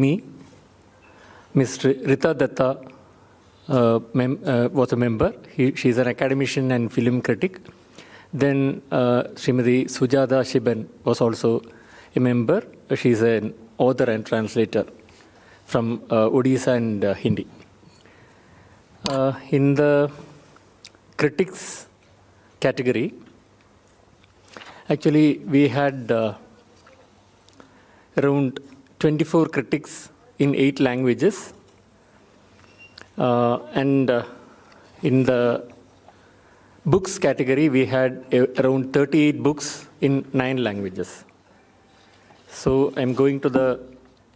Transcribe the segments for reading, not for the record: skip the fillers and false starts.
Me, Ms. Rita Datta was a member. She is an academician and film critic. Then Srimati Sujata Shiban was also a member. She is an author and translator from Odisha and Hindi. In the critics category, actually we had around 24 critics in 8 languages. And in the books category, we had around 38 books in 9 languages. So I'm going to the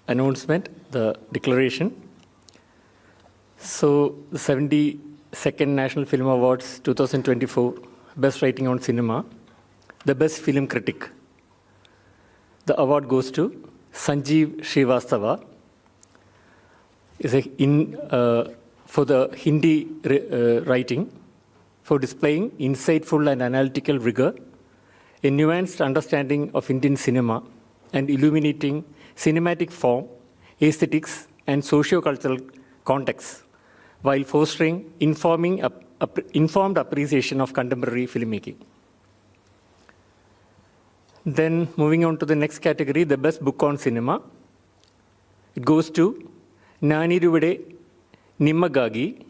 announcement, the declaration. So the 72nd National Film Awards 2024, Best Writing on Cinema, the Best Film Critic. The award goes to Sanjeev Srivastava. For the Hindi writing, for displaying insightful and analytical rigor, a nuanced understanding of Indian cinema, and illuminating cinematic form, aesthetics, and socio-cultural context, while fostering informed appreciation of contemporary filmmaking. Then moving on to the next category, the best book on cinema. It goes to Naniruvide Nimmagagi,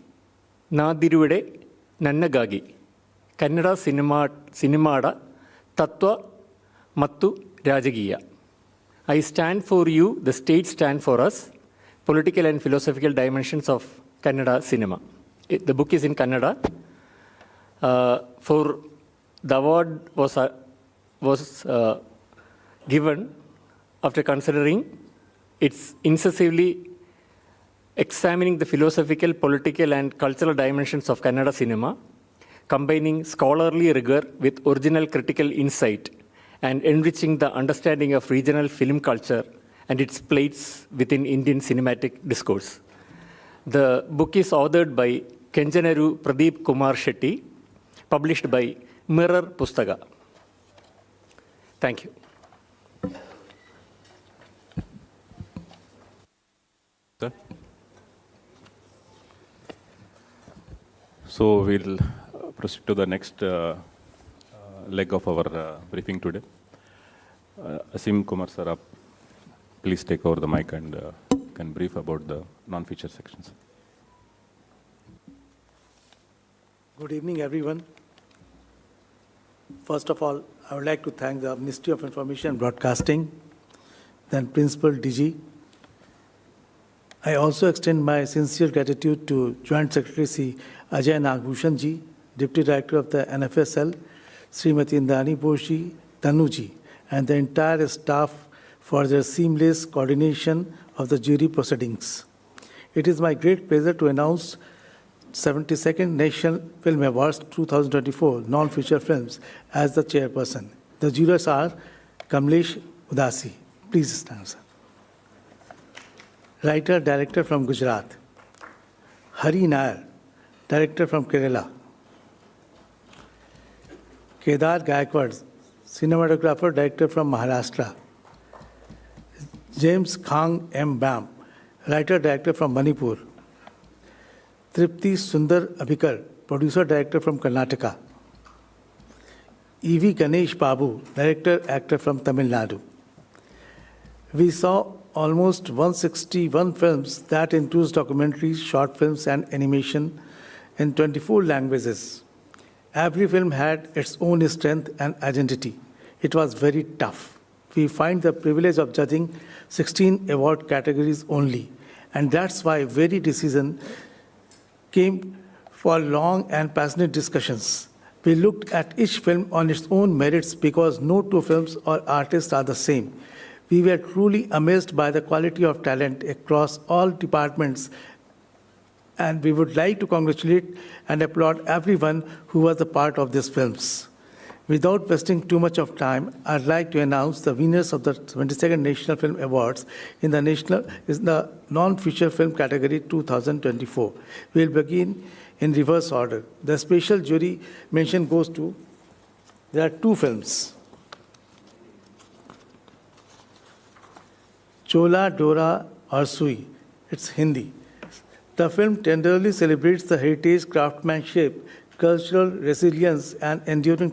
Nadiruvide Nannagagi, Kannada Cinemada Tattva Mattu Rajagiya. I stand for you, the state stand for us, political and philosophical dimensions of Kannada cinema. The book is in Kannada. For the award was given after considering its incisively examining the philosophical, political, and cultural dimensions of Kannada cinema, combining scholarly rigor with original critical insight, and enriching the understanding of regional film culture and its place within Indian cinematic discourse. The book is authored by Kenjanaru Pradeep Kumar Shetty, published by Mirror Pustaka. Thank you. Sir? So we'll proceed to the next leg of our briefing today. Asim Kumar sir, please take over the mic and can brief about the non-feature sections. Good evening, everyone. First of all, I would like to thank the Ministry of Information and Broadcasting, then Principal DG. I also extend my sincere gratitude to Joint Secretary Sri Ajay Nagbhushan ji, Deputy Director of the NFSL, Srimati Indani Boshi, Tanuji, and the entire staff for their seamless coordination of the jury proceedings. It is my great pleasure to announce 72nd National Film Awards 2024 non-feature films as the chairperson. The jurors are Kamlesh Udasi. Please stand, sir. Writer, director from Gujarat. Hari Nair, director from Kerala. Kedar Gaikwad, cinematographer, director from Maharashtra. James Khang M. Bam, writer, director from Manipur. Tripti Sundar Abhikar, producer, director from Karnataka. E.V. Ganesh Babu, director, actor from Tamil Nadu. We saw almost 161 films that includes documentaries, short films, and animation in 24 languages. Every film had its own strength and identity. It was very tough. We find the privilege of judging 16 award categories only, and that's why very decision came for long and passionate discussions. We looked at each film on its own merits because no two films or artists are the same. We were truly amazed by the quality of talent across all departments, and we would like to congratulate and applaud everyone who was a part of these films. Without wasting too much of time, I'd like to announce the winners of the 22nd National Film Awards in the non-feature film category 2024. We'll begin in reverse order. The special jury mention goes to, there are 2 films. Chola Dora or Sui. It's Hindi. The film tenderly celebrates the heritage, craftsmanship, cultural resilience, and enduring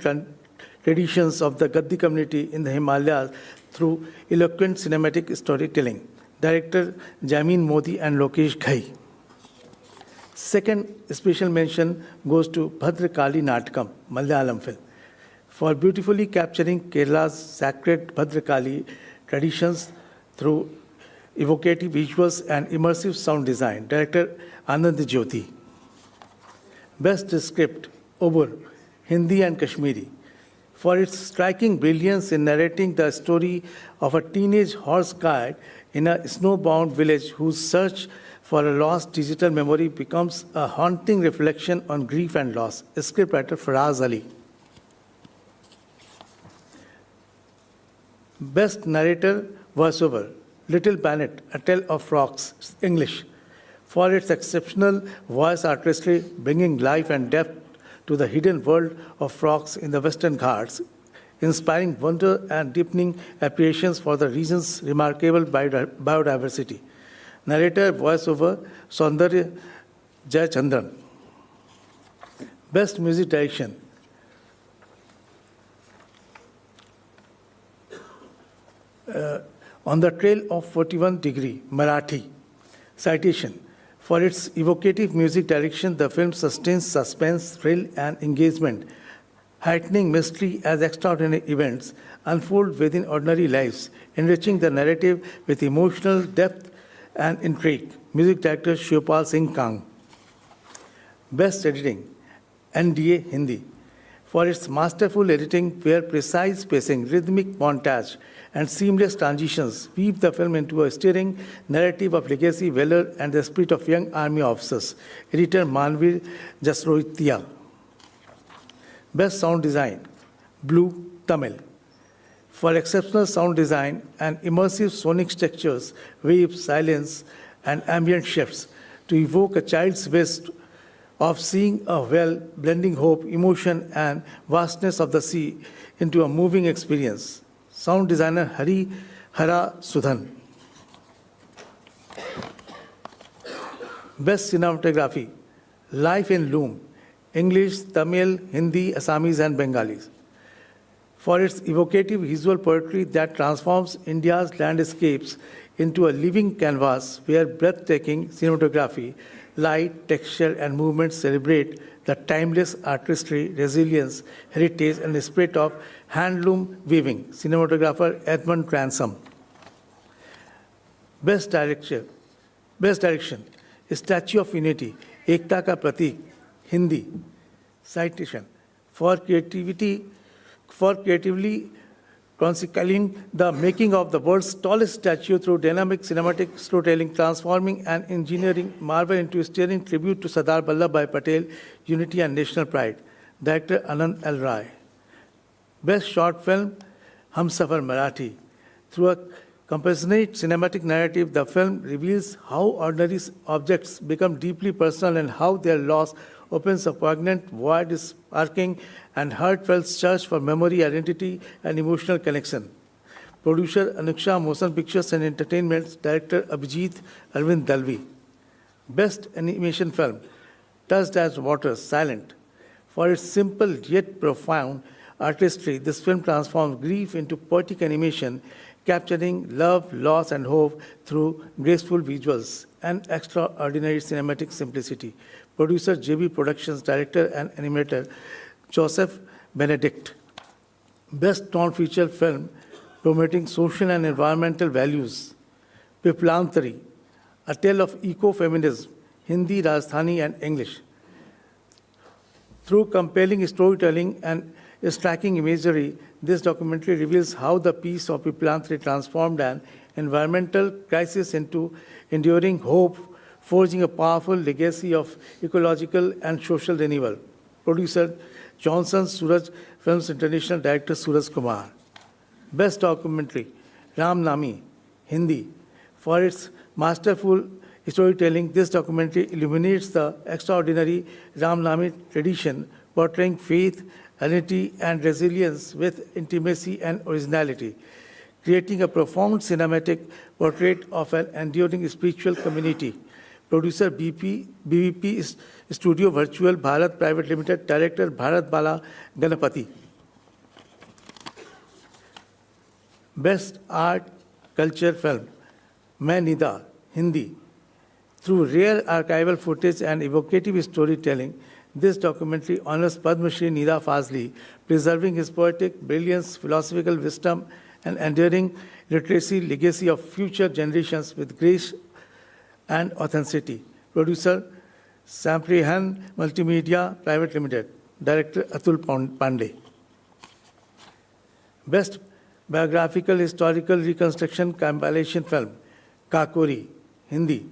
traditions of the Gaddi community in the Himalayas through eloquent cinematic storytelling. Director Jameen Modi and Lokesh Ghai. Second special mention goes to Bhadrakali Natkam, Malayalam film, for beautifully capturing Kerala's sacred Bhadrakali traditions through evocative visuals and immersive sound design. Director Anand Jyoti. Best script, Obur, Hindi and Kashmiri, for its striking brilliance in narrating the story of a teenage horse guide in a snowbound village whose search for a lost digital memory becomes a haunting reflection on grief and loss. Scriptwriter Faraz Ali. Best narrator voiceover, Little Planet, A Tale of Frogs, English, for its exceptional voice artistry, bringing life and depth to the hidden world of frogs in the Western Ghats, inspiring wonder and deepening appreciations for the region's remarkable biodiversity. Narrator voiceover, Saundarya Jayachandran. Best music direction, On the Trail of 41 Degree, Marathi. Citation. For its evocative music direction, the film sustains suspense, thrill, and engagement, heightening mystery as extraordinary events unfold within ordinary lives, enriching the narrative with emotional depth and intrigue. Music director Shivpal Singh Kang. Best editing, NDA Hindi, for its masterful editing where precise pacing, rhythmic montage, and seamless transitions weave the film into a stirring narrative of legacy, valor, and the spirit of young army officers. Editor Manvir Jasroitia. Best sound design, Blue Tamil, for exceptional sound design and immersive sonic structures, waves, silence, and ambient shifts to evoke a child's wish of seeing a well, blending hope, emotion, and vastness of the sea into a moving experience. Sound designer Hari Hara Sudhan. Best cinematography, Life in Loom, English, Tamil, Hindi, Assamese, and Bengalis, for its evocative visual poetry that transforms India's landscapes into a living canvas where breathtaking cinematography, light, texture, and movement celebrate the timeless artistry, resilience, heritage, and the spirit of handloom weaving. Cinematographer Edmund Ransom. Best direction, Statue of Unity, Ekta Ka Pratik, Hindi. Citation. For creatively chronicling the making of the world's tallest statue through dynamic cinematic storytelling, transforming an engineering marvel into a stirring tribute to Sardar Vallabhbhai Patel, unity and national pride. Director Anand L. Rai. Best short film, Humsafar Marathi. Through a compassionate cinematic narrative, the film reveals how ordinary objects become deeply personal and how their loss opens a poignant void, sparking and heartfelt search for memory, identity, and emotional connection. Producer Anuksha Motion Pictures and Entertainment. Director Abhijit Arvind Dalvi. Best animation film, Touched as Water, Silent. For its simple yet profound artistry, this film transforms grief into poetic animation, capturing love, loss, and hope through graceful visuals and extraordinary cinematic simplicity. Producer JB Productions, director and animator Joseph Benedict. Best non-feature film promoting social and environmental values, Piplantari, A Tale of Eco-Feminism, Hindi, Rajasthani, and English. Through compelling storytelling and striking imagery, this documentary reveals how the peace of Piplantari transformed an environmental crisis into enduring hope, forging a powerful legacy of ecological and social renewal. Producer Johnson Suraj Films International, director Suraj Kumar. Best documentary, Ram Nami, Hindi. For its masterful storytelling, this documentary illuminates the extraordinary Ram Nami tradition, portraying faith, identity, and resilience with intimacy and originality. creating a profound cinematic portrait of an enduring spiritual community. Producer BVP Studio Virtual Bharat Private Limited, Director Bharat Bala Ganapati. Best Art Culture Film, Main Nida, Hindi. Through rare archival footage and evocative storytelling, this documentary honors Padma Shri Nida Fazli, preserving his poetic brilliance, philosophical wisdom, and enduring literacy legacy of future generations with grace and authenticity. Producer, Samprihan Multimedia Private Limited. Director, Atul Pandey. Best Biographical Historical Reconstruction Compilation Film, Kakori, Hindi.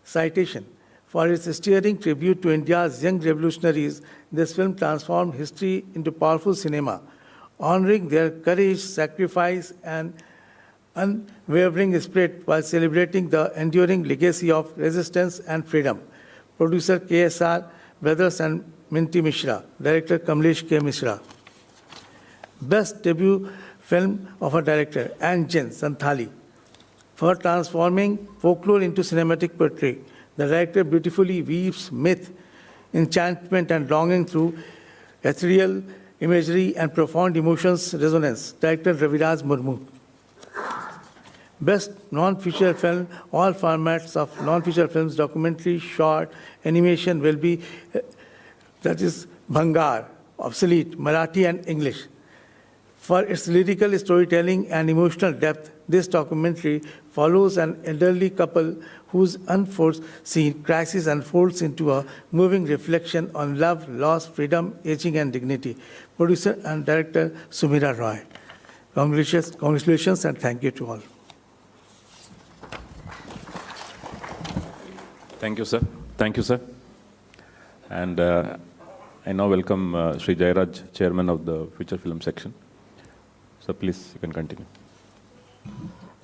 Citation. For its stirring tribute to India's young revolutionaries, this film transformed history into powerful cinema, honoring their courage, sacrifice, and unwavering spirit while celebrating the enduring legacy of resistance and freedom. Producer KSR Brothers and Minty Mishra. Director Kamlesh K. Mishra. Best debut film of a director, Anjan Santhali. For transforming folklore into cinematic portrait, the director beautifully weaves myth, enchantment, and longing through ethereal imagery and profound emotions resonance. Director Raviraj Murmu. Best non-feature film, all formats of non-feature films, documentary, short, animation will be, that is Bhangar, obsolete, Marathi and English. For its lyrical storytelling and emotional depth, this documentary follows an elderly couple whose unforeseen crisis unfolds into a moving reflection on love, loss, freedom, aging, and dignity. Producer and director Sumira Roy. Congratulations and thank you to all. Thank you, sir. Thank you, sir. And I now welcome Sri Jayaraj, Chairman of the Feature Film Section. So please, you can continue.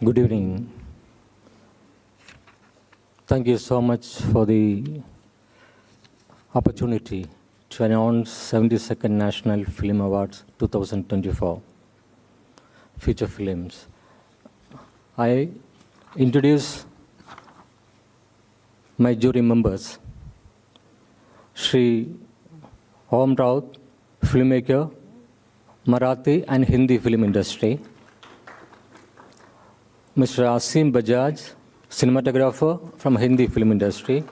Good evening. Thank you so much for the opportunity to announce 72nd National Film Awards 2024 feature films. I introduce my jury members. Shri Om Raut, filmmaker, Marathi and Hindi film industry. Mr. Asim Bajaj, cinematographer from Hindi film industry.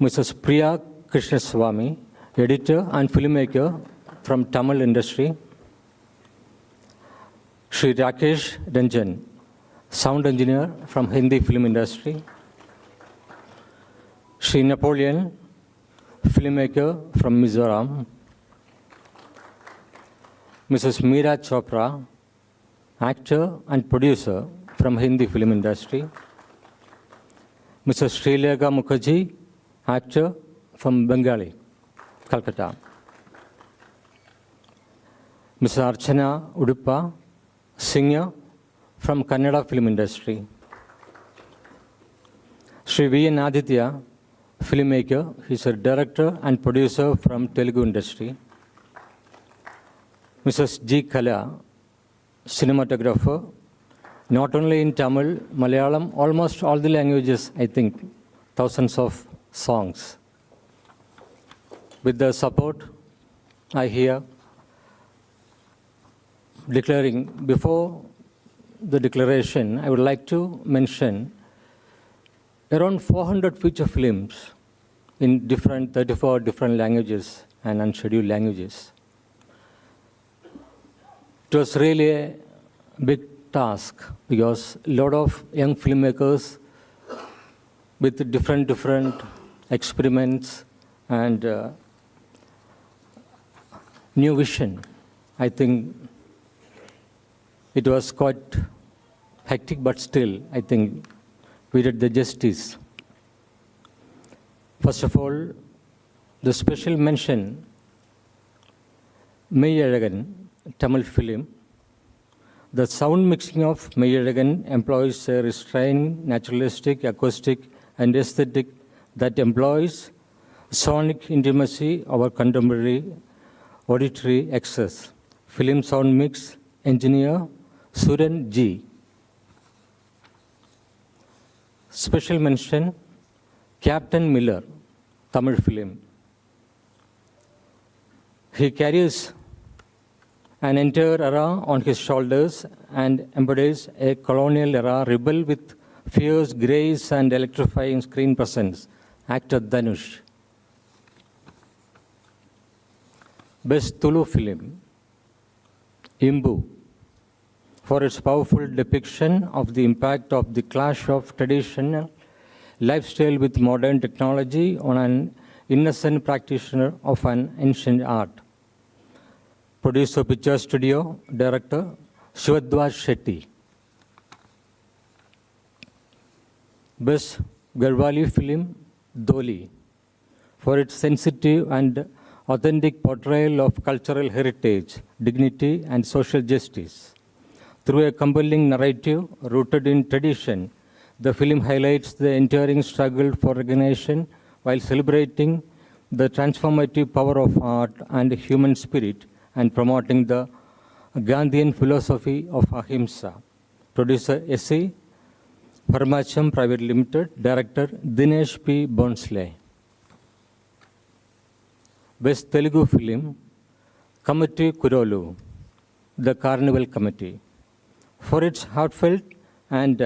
Mrs. Priya Krishnaswamy, editor and filmmaker from Tamil industry. Shri Rakesh Ranjan, sound engineer from Hindi film industry. Shri Napoleon, filmmaker from Mizoram. Mrs. Meera Chopra, actor and producer from Hindi film industry. Mrs. Srilekha Mukherjee, actor from Bengali, Calcutta. Mrs. Archana Udupa, singer from Kannada film industry. Shri V. N. Aditya, filmmaker. He's a director and producer from Telugu industry. Mrs. G. Kala, cinematographer, not only in Tamil, Malayalam, almost all the languages, I think, thousands of songs. With the support, I hear declaring, before the declaration, I would like to mention around 400 feature films in 34 different languages and unscheduled languages. It was really a big task because a lot of young filmmakers with different experiments and new vision. I think it was quite hectic, but still, I think we did the justice. First of all, the special mention, Meyyalagan, Tamil film. The sound mixing of Meyyalagan employs a restrained, naturalistic, acoustic, and aesthetic that employs sonic intimacy over contemporary auditory excess. Film sound mix engineer Suran G. Special mention, Captain Miller, Tamil film. He carries an entire era on his shoulders and embodies a colonial era rebel with fierce grace and electrifying screen presence. Actor Dhanush. Best Tulu film, Imbu, for its powerful depiction of the impact of the clash of traditional lifestyle with modern technology on an innocent practitioner of an ancient art. Producer Picture Studio, Director Shivadwaj Shetty. Best Garhwali film, Doli, for its sensitive and authentic portrayal of cultural heritage, dignity, and social justice. Through a compelling narrative rooted in tradition, the film highlights the enduring struggle for recognition while celebrating the transformative power of art and human spirit and promoting the Gandhian philosophy of ahimsa. Producer S.C. Paramacham Private Limited, Director Dinesh P. Bonsley. Best Telugu film, Committee Kurolu, The Carnival Committee, for its heartfelt and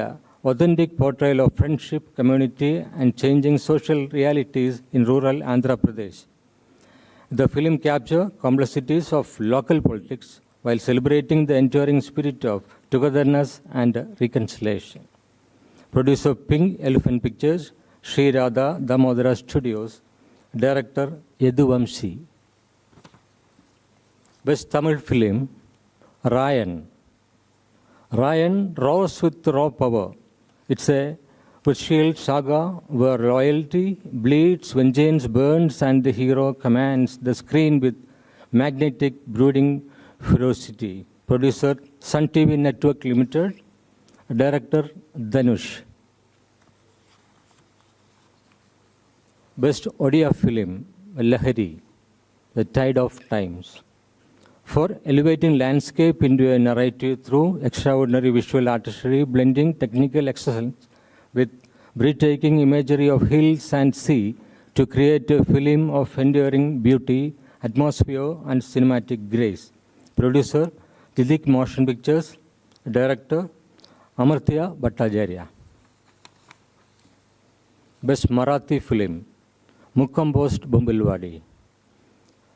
authentic portrayal of friendship, community, and changing social realities in rural Andhra Pradesh. The film captures complexities of local politics while celebrating the enduring spirit of togetherness and reconciliation. Producer Pink Elephant Pictures, Sri Radha Damodara Studios, Director Yadu Vamsi. Best Tamil film, Ryan. Ryan roars with raw power. It's a patriarchal saga where loyalty bleeds, vengeance burns, and the hero commands the screen with magnetic, brooding ferocity. Producer Sun TV Network Limited, Director Dhanush. Best Odia film, Lahari, The Tide of Times, for elevating landscape into a narrative through extraordinary visual artistry, blending technical excellence with breathtaking imagery of hills and sea to create a film of enduring beauty, atmosphere, and cinematic grace. Producer, Didik Motion Pictures, Director, Amartya Bhattacharya. Best Marathi film, Mukkampost Bumbilwadi,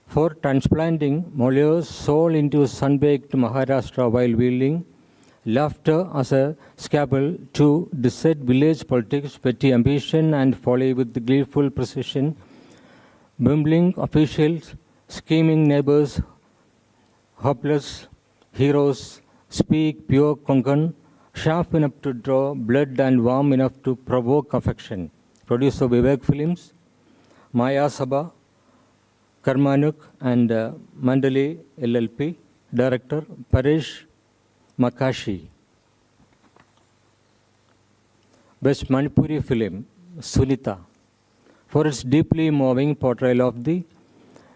for transplanting Molière's soul into sun-baked Maharashtra while wielding laughter as a scalpel to dissect village politics, petty ambition, and folly with gleeful precision. Bumbling officials, scheming neighbors, hopeless heroes speak pure Konkan, sharp enough to draw blood and warm enough to provoke affection. Producer Vivek Films, Maya Sabha, Karmanuk, and Mandali LLP. Director Paresh Makashi. Best Manipuri film, Sulita, for its deeply moving portrayal of the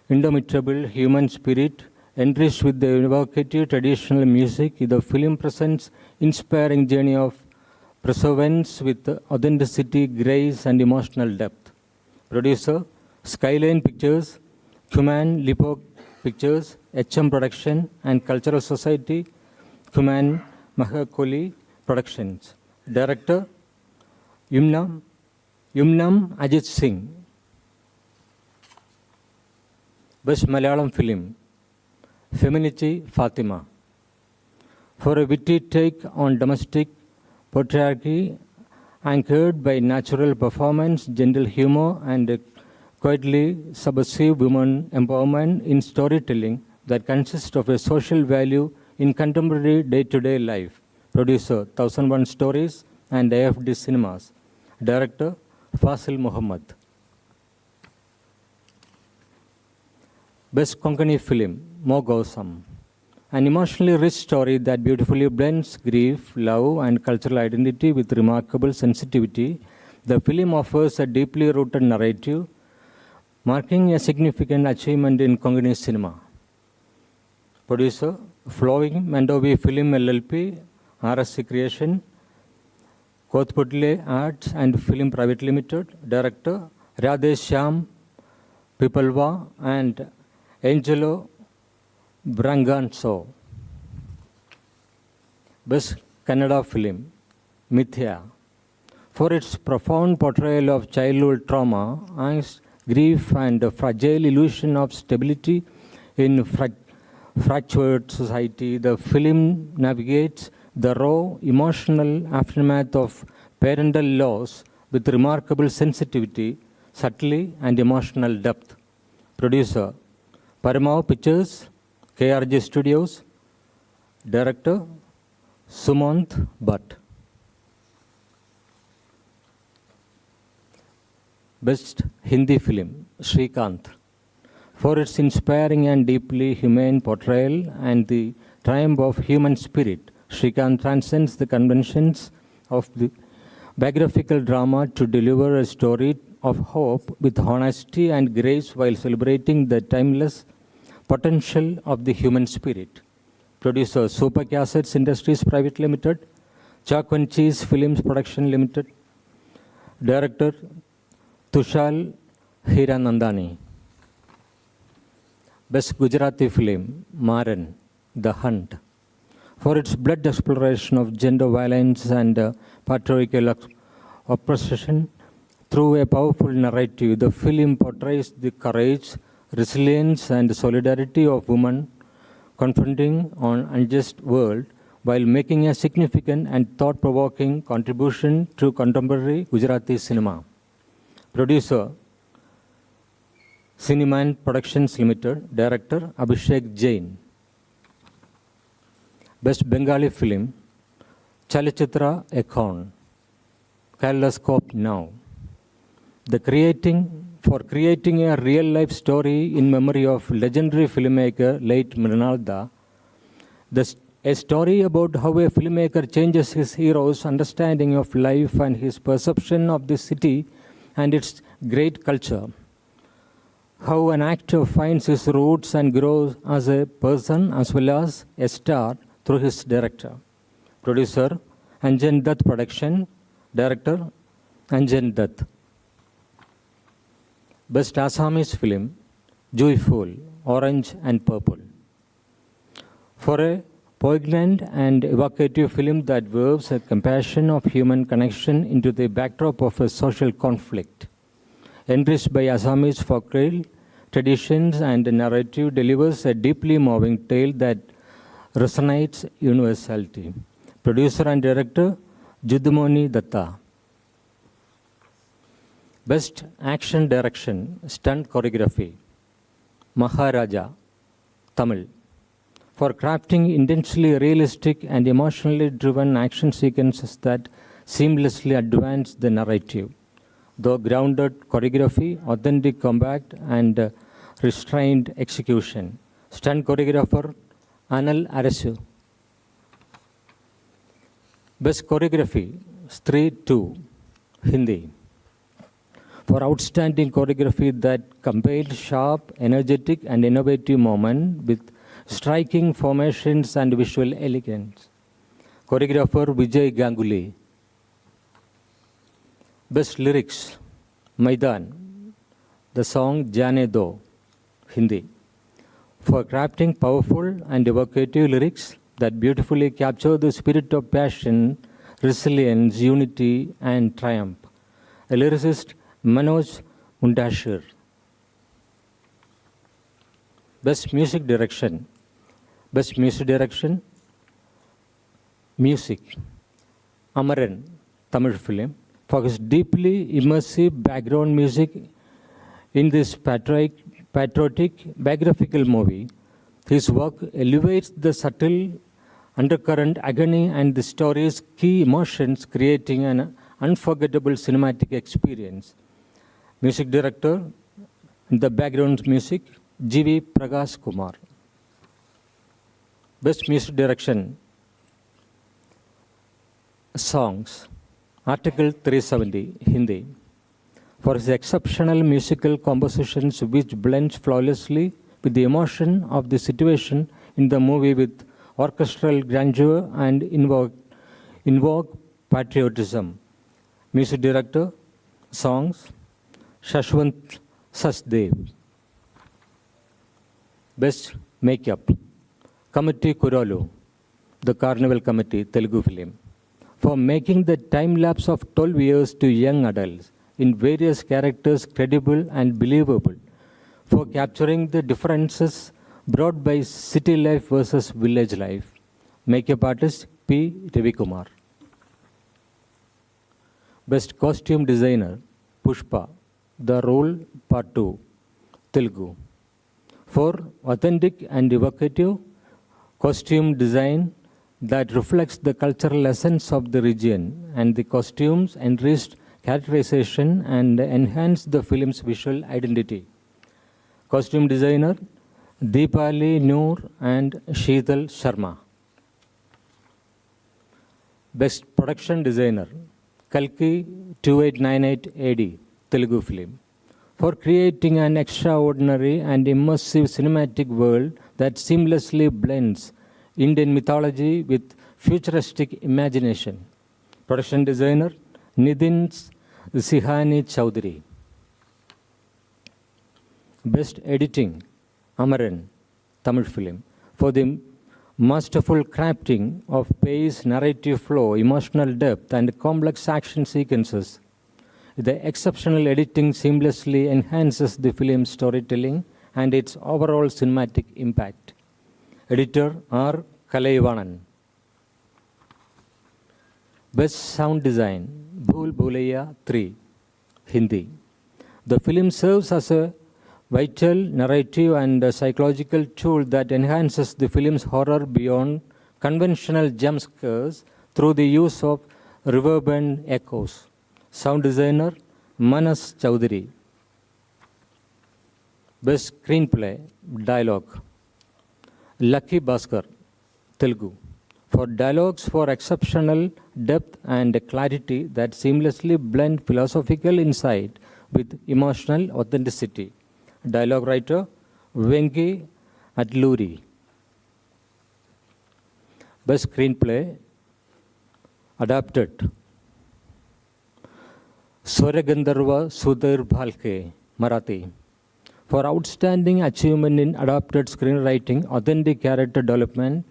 indomitable human spirit, enriched with the evocative traditional music. The film presents inspiring journey of perseverance with authenticity, grace, and emotional depth. Producer, Skyline Pictures, Kuman Lipok Pictures, HM Production, and Cultural Society, Kuman Mahakoli Productions. Director, Yumnam Ajit Singh. Best Malayalam film, Femininity Fatima, for a witty take on domestic patriarchy anchored by natural performance, gentle humor, and quietly subversive women empowerment in storytelling that consists of a social value in contemporary day-to-day life. Producer, 1001 Stories and AFD Cinemas. Director, Fasil Muhammad. Best Konkani film, Mo Gausam, an emotionally rich story that beautifully blends grief, love, and cultural identity with remarkable sensitivity. The film offers a deeply rooted narrative, marking a significant achievement in Konkani cinema. Producer, Flowing Mandovi Film LLP, RSC Creation, Kothpudle Arts and Film Private Limited, Director Radheshyam Pipalva and Angelo Branganzo. Best Kannada Film, Mithya, for its profound portrayal of childhood trauma, angst, grief and the fragile illusion of stability in fractured society. The film navigates the raw emotional aftermath of parental loss with remarkable sensitivity, subtlety and emotional depth. Producer, Paramount Pictures, KRG Studios. Director, Sumant Bhatt. Best Hindi Film, Srikanth, for its inspiring and deeply humane portrayal and the triumph of human spirit. Srikanth transcends the conventions of the biographical drama to deliver a story of hope with honesty and grace while celebrating the timeless potential of the human spirit. Producer, Super Cassettes Industries Private Limited, Chalk and Cheese Films Production Limited. Director, Tushal Hiranandani. Best Gujarati Film, Maran, The Hunt, for its blood exploration of gender violence and patriarchal oppression through a powerful narrative. The film portrays the courage, resilience and solidarity of women confronting an unjust world while making a significant and thought-provoking contribution to contemporary Gujarati cinema. Producer, Cineman Productions Limited. Director, Abhishek Jain. Best Bengali Film, Chalichitra Ekon, Kaleidoscope Now. For creating a real-life story in memory of legendary filmmaker late Mrinalda, a story about how a filmmaker changes his hero's understanding of life and his perception of the city and its great culture. How an actor finds his roots and grows as a person as well as a star through his director. Producer, Anjan Dutt Production. Director, Anjan Dutt. Best Assamese Film, Joyful, Orange and Purple, for a poignant and evocative film that weaves a compassion of human connection into the backdrop of a social conflict. Enriched by Assamese folklore, traditions and narrative, delivers a deeply moving tale that resonates universality. Producer and Director, Judumoni Datta. Best Action Direction, Stunt Choreography, Maharaja, Tamil, for crafting intensely realistic and emotionally driven action sequences that seamlessly advance the narrative. Though grounded choreography, authentic combat, and restrained execution. Stunt choreographer, Anil Arasu. Best Choreography, Stree 2, Hindi, for outstanding choreography that combined sharp, energetic, and innovative movement with striking formations and visual elegance. Choreographer Vijay Ganguly. Best Lyrics, Maidan, the song Jaane Do, Hindi, for crafting powerful and evocative lyrics that beautifully capture the spirit of passion, resilience, unity, and triumph. A lyricist, Manoj Mundashir. Best Music Direction. Best Music Direction, Music, Amaran, Tamil film, for his deeply immersive background music in this patriotic biographical movie. His work elevates the subtle undercurrent agony and the story's key emotions, creating an unforgettable cinematic experience. Music Director, the background music, G.V. Prakash Kumar. Best Music Direction, Songs, Article 370, Hindi, for his exceptional musical compositions which blends flawlessly with the emotion of the situation in the movie with orchestral grandeur and invoke patriotism. Music director, songs, Shashwant Sachdev. Best makeup, Committee Kuralu, the Carnival Committee, Telugu film, for making the time lapse of 12 years to young adults in various characters credible and believable, for capturing the differences brought by city life versus village life. Makeup artist P. Ravikumar. Best costume designer Pushpa, The Role Part 2, Telugu, for authentic and evocative costume design that reflects the cultural essence of the region, and the costumes enriched characterization and enhanced the film's visual identity. Costume designer Deepali Noor and Sheetal Sharma. Best production designer Kalki 2898 AD, Telugu film, for creating an extraordinary and immersive cinematic world that seamlessly blends Indian mythology with futuristic imagination. Production designer Nitin Sihani Chowdhury. Best editing Amaran, Tamil film, for the masterful crafting of pace, narrative flow, emotional depth, and complex action sequences. The exceptional editing seamlessly enhances the film's storytelling and its overall cinematic impact. Editor R. Kalaivanan. Best sound design Bhool Bhulaiya 3, Hindi. The film serves as a vital narrative and a psychological tool that enhances the film's horror beyond conventional jump scares through the use of reverberant echoes. Sound designer Manas Chowdhury. Best screenplay dialogue Lucky Bhaskar, Telugu, for dialogues for exceptional depth and clarity that seamlessly blend philosophical insight with emotional authenticity. Dialogue writer Venki Atluri. Best screenplay adapted Swaragandharva Sudhir Bhalke, Marathi, for outstanding achievement in adapted screenwriting, authentic character development,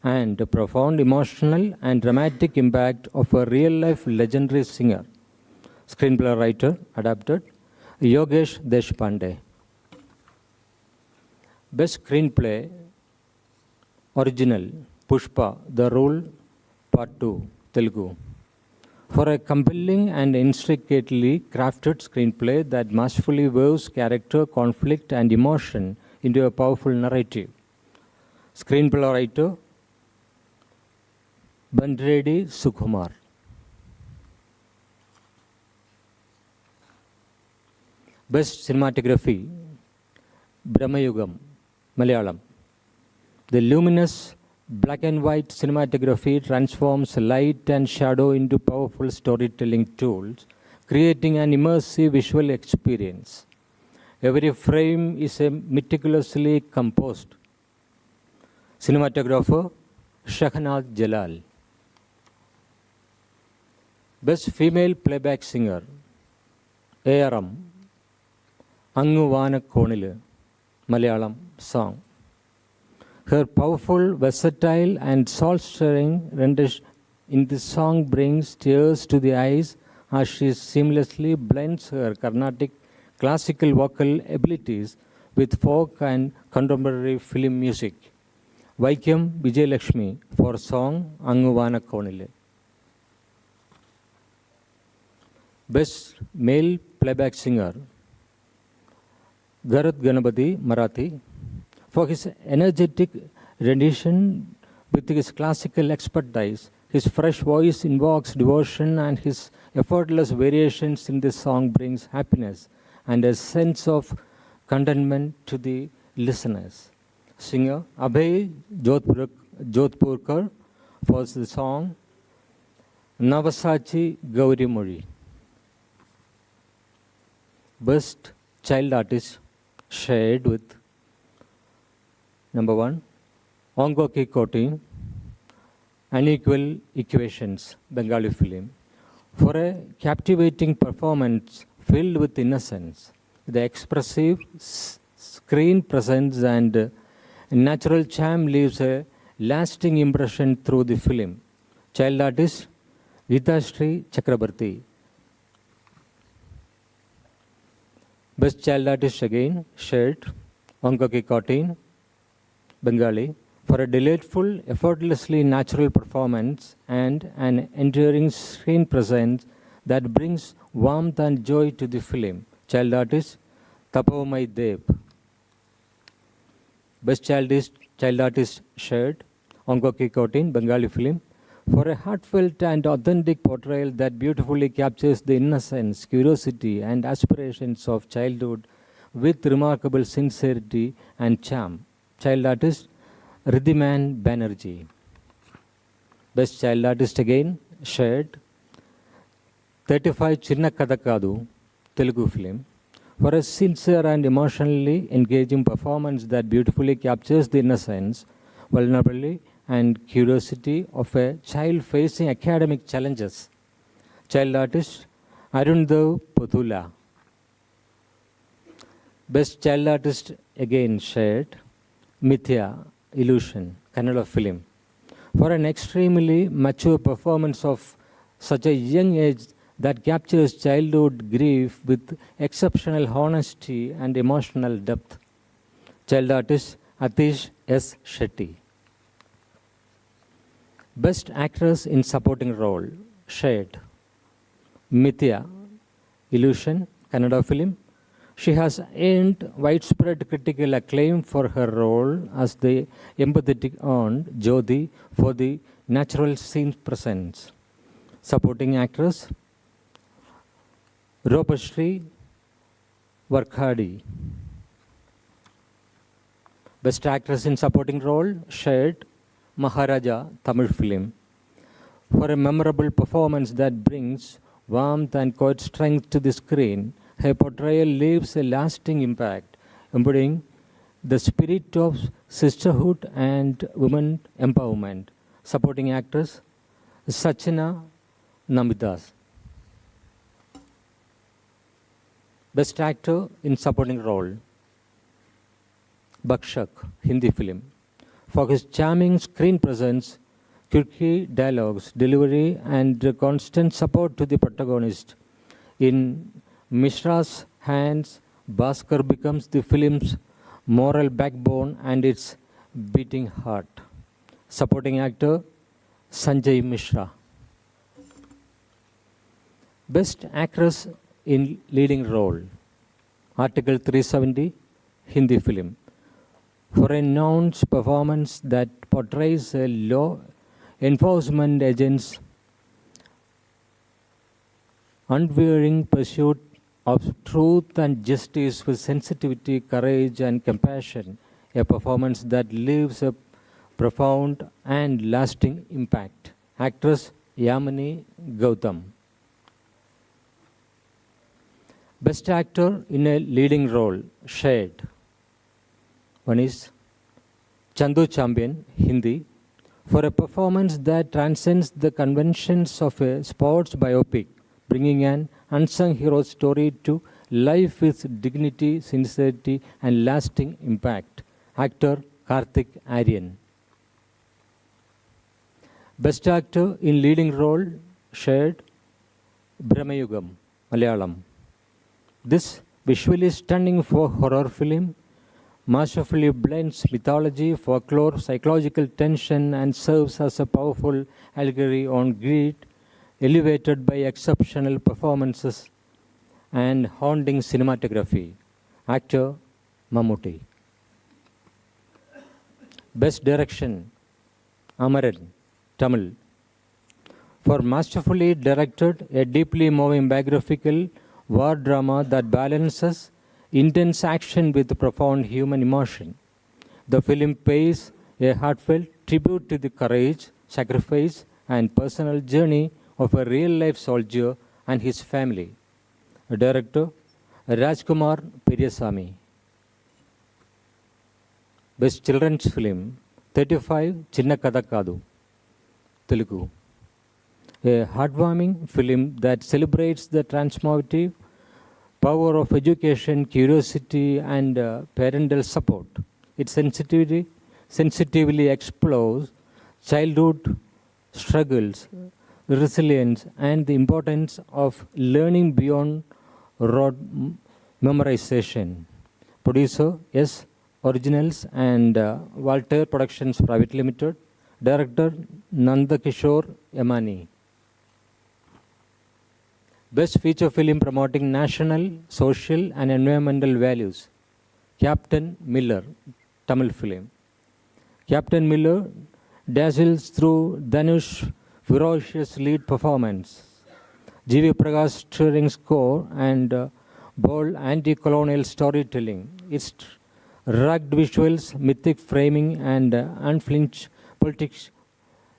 and the profound emotional and dramatic impact of a real-life legendary singer. Screenplay writer adapted Yogesh Deshpande. Best screenplay original Pushpa, The Role Part 2, Telugu, for a compelling and intricately crafted screenplay that masterfully weaves character, conflict, and emotion into a powerful narrative. Screenplay writer Bandredi Sukumar. Best cinematography Brahmayugam, Malayalam. The luminous black and white cinematography transforms light and shadow into powerful storytelling tools, creating an immersive visual experience. Every frame is a meticulously composed. Cinematographer Shahnaz Jalal. Best female playback singer ARM Anguvana Konile, Malayalam song. Her powerful, versatile, and soul-stirring rendition in this song brings tears to the eyes as she seamlessly blends her Carnatic classical vocal abilities with folk and contemporary film music. Vaikyam Vijayalakshmi for song Anguvana Konile. Best male playback singer Garat Ganapati, Marathi, for his energetic rendition with his classical expertise. His fresh voice invokes devotion, and his effortless variations in this song brings happiness and a sense of contentment to the listeners. Singer Abhay Jodhpurkar for the song Navasachi Gauri Mori. Best child artist shared with number 1, Ongoki Koti, Unequal Equations, Bengali film, for a captivating performance filled with innocence. The expressive screen presence and natural charm leaves a lasting impression through the film. Child artist Sri Chakrabarti. Best Child Artist again, shared, Onkaki Kotin, Bengali, for a delightful, effortlessly natural performance and an enduring screen presence that brings warmth and joy to the film. Child Artist Tapomai Dev. Best Child Artist shared, Onkaki Kotin, Bengali film, for a heartfelt and authentic portrayal that beautifully captures the innocence, curiosity, and aspirations of childhood with remarkable sincerity and charm. Child artist, Ridhiman Banerjee. Best Child Artist again, shared, 35 Chinna Kadakadu, Telugu film, for a sincere and emotionally engaging performance that beautifully captures the innocence, vulnerability, and curiosity of a child facing academic challenges. Child artist Arundav Pothula. Best Child Artist again shared, Mithya, Illusion, Kannada film, for an extremely mature performance of such a young age that captures childhood grief with exceptional honesty and emotional depth. Child artist Atish S. Shetty. Best Actress in Supporting Role, shared, Mithya, Illusion, Kannada film. She has earned widespread critical acclaim for her role as the empathetic aunt, Jyoti, for the natural scene presence. Supporting Actress, Ropashri Varkhadi. Best Actress in Supporting Role, shared, Maharaja, Tamil film, for a memorable performance that brings warmth and quiet strength to the screen. Her portrayal leaves a lasting impact, embodying the spirit of sisterhood and women empowerment. Supporting actress, Sachina Namidas. Best Actor in Supporting Role, Bakshak, Hindi film, for his charming screen presence, quirky dialogues, delivery, and constant support to the protagonist. In Mishra's hands, Bhaskar becomes the film's moral backbone and its beating heart. Supporting actor, Sanjay Mishra. Best Actress in Leading Role, Article 370, Hindi film, for a nuanced performance that portrays a law enforcement agent's unwavering pursuit of truth and justice with sensitivity, courage, and compassion, a performance that leaves a profound and lasting impact. Actress Yamini Gautam. Best Actor in a Leading Role, shared. One is Chandu Champion, Hindi, for a performance that transcends the conventions of a sports biopic, bringing an unsung hero story to life with dignity, sincerity, and lasting impact. Actor Karthik Aryan. Best Actor in Leading Role, shared, Brahmayugam, Malayalam. This visually stunning horror film masterfully blends mythology, folklore, psychological tension, and serves as a powerful allegory on greed, elevated by exceptional performances and haunting cinematography. Actor Mammootty. Best Direction, Amaran, Tamil, for masterfully directed a deeply moving biographical war drama that balances intense action with profound human emotion. The film pays a heartfelt tribute to the courage, sacrifice, and personal journey of a real-life soldier and his family. Director Rajkumar Periyasamy. Best Children's Film, 35 Chinna Kadakadu, Telugu. A heartwarming film that celebrates the transformative power of education, curiosity, and parental support. It sensitively explores childhood struggles, resilience, and the importance of learning beyond rote memorization. Producer S. Originals and Walter Productions Private Limited. Director Nandakishore Yamani. Best feature film promoting national, social, and environmental values. Captain Miller, Tamil film. Captain Miller dazzles through Dhanush's ferocious lead performance, G.V. Prakash stirring score, and bold anti-colonial storytelling. Its rugged visuals, mythic framing, and unflinched politics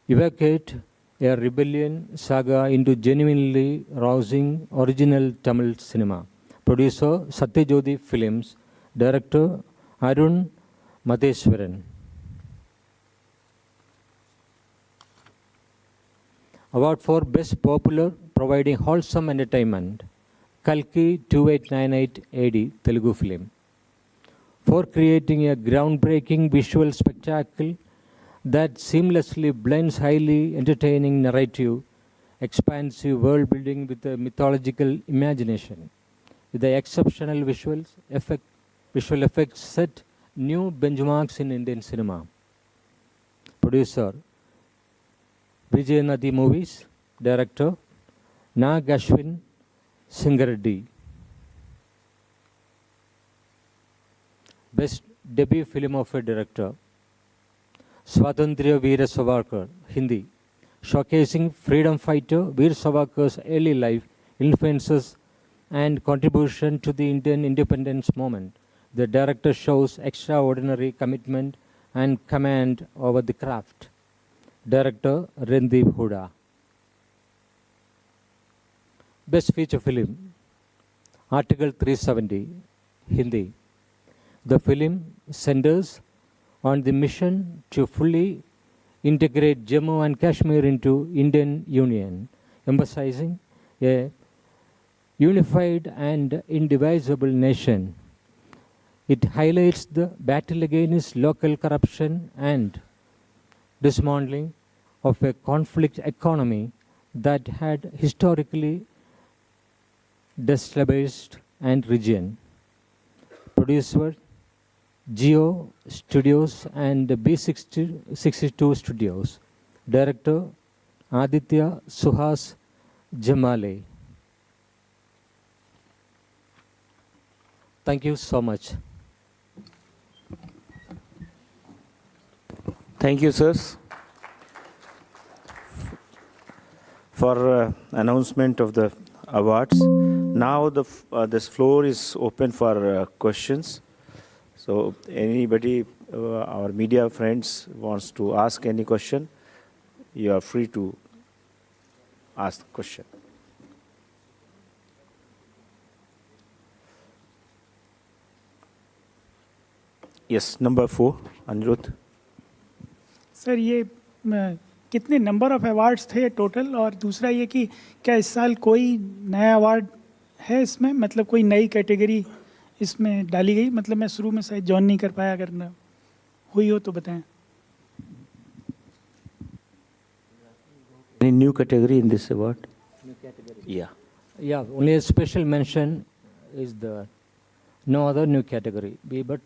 evocate a rebellion saga into genuinely rousing original Tamil cinema. Producer Satyajodi Films. Director Arun Madheswaran. Award for Best Popular, providing wholesome entertainment. Kalki 2898 AD, Telugu film. For creating a groundbreaking visual spectacle that seamlessly blends highly entertaining narrative, expansive world building with a mythological imagination. With the exceptional visual effects set new benchmarks in Indian cinema. Producer Vijay Nadi Movies. Director Nag Ashwin Singareddy. Best debut film of a director. Swatantriya Veer Savarkar, Hindi, showcasing freedom fighter Veer Savarkar's early life, influences, and contribution to the Indian independence movement. The director shows extraordinary commitment and command over the craft. Director Randeep Huda. Best feature film. Article 370, Hindi. The film centers on the mission to fully integrate Jammu and Kashmir into Indian Union, emphasizing a unified and indivisible nation. It highlights the battle against local corruption and dismantling of a conflict economy that had historically destabilized and region. Producer Geo Studios and B62 Studios. Director Aditya Suhas Jamale. Thank you so much. Thank you, sirs, for announcement of the awards. Now this floor is open for questions. So anybody, our media friends, wants to ask any question, you are free to ask the question. Yes, number 4, Anirudh. Sir ये कितने number of awards थे total, और दूसरा ये कि क्या इस साल कोई नया अवार्ड है इसमें, मतलब कोई नई कैटेगरी इसमें डाली गई? मतलब मैं शुरू में शायद जॉइन नहीं कर पाया, अगर न हुई हो तो बताएं. Any new category in this award? New category. Yeah. Yeah, only a special mention is the no other new category. But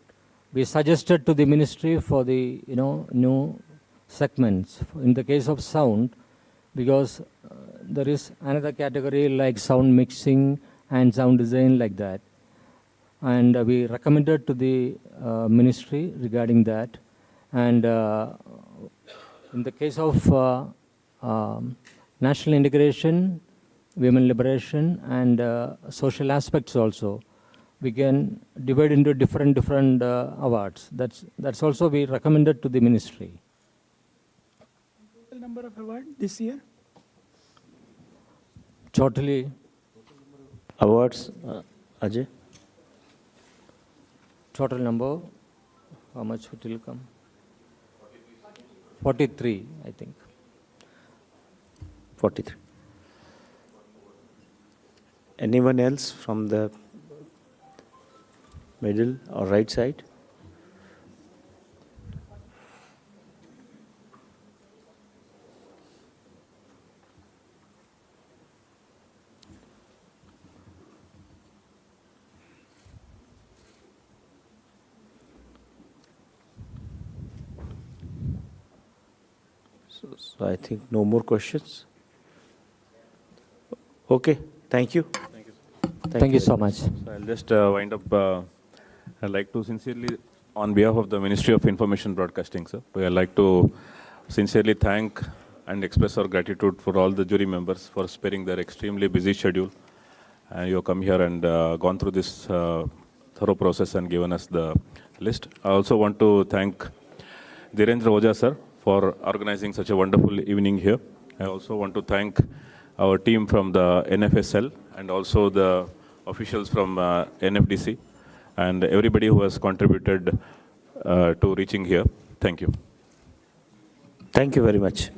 we suggested to the ministry for the new segments. In the case of sound, because there is another category like sound mixing and sound design like that, and we recommended to the ministry regarding that. And in the case of national integration, women liberation, and social aspects also, we can divide into different awards. That's also we recommended to the ministry. Total number of awards this year? Totally. Awards, Ajay? Total number, how much it will come? 43, I think. 43. Anyone else from the middle or right side? So I think no more questions. Okay, thank you. Thank you so much. So I'll just wind up. I'd like to sincerely, on behalf of the Ministry of Information Broadcasting, sir, I'd like to sincerely thank and express our gratitude for all the jury members for sparing their extremely busy schedule. And you have come here and gone through this thorough process and given us the list. I also want to thank Dhirendra Oja, sir, for organizing such a wonderful evening here. I also want to thank our team from the NFSL and also the officials from NFDC and everybody who has contributed to reaching here. Thank you. Thank you very much.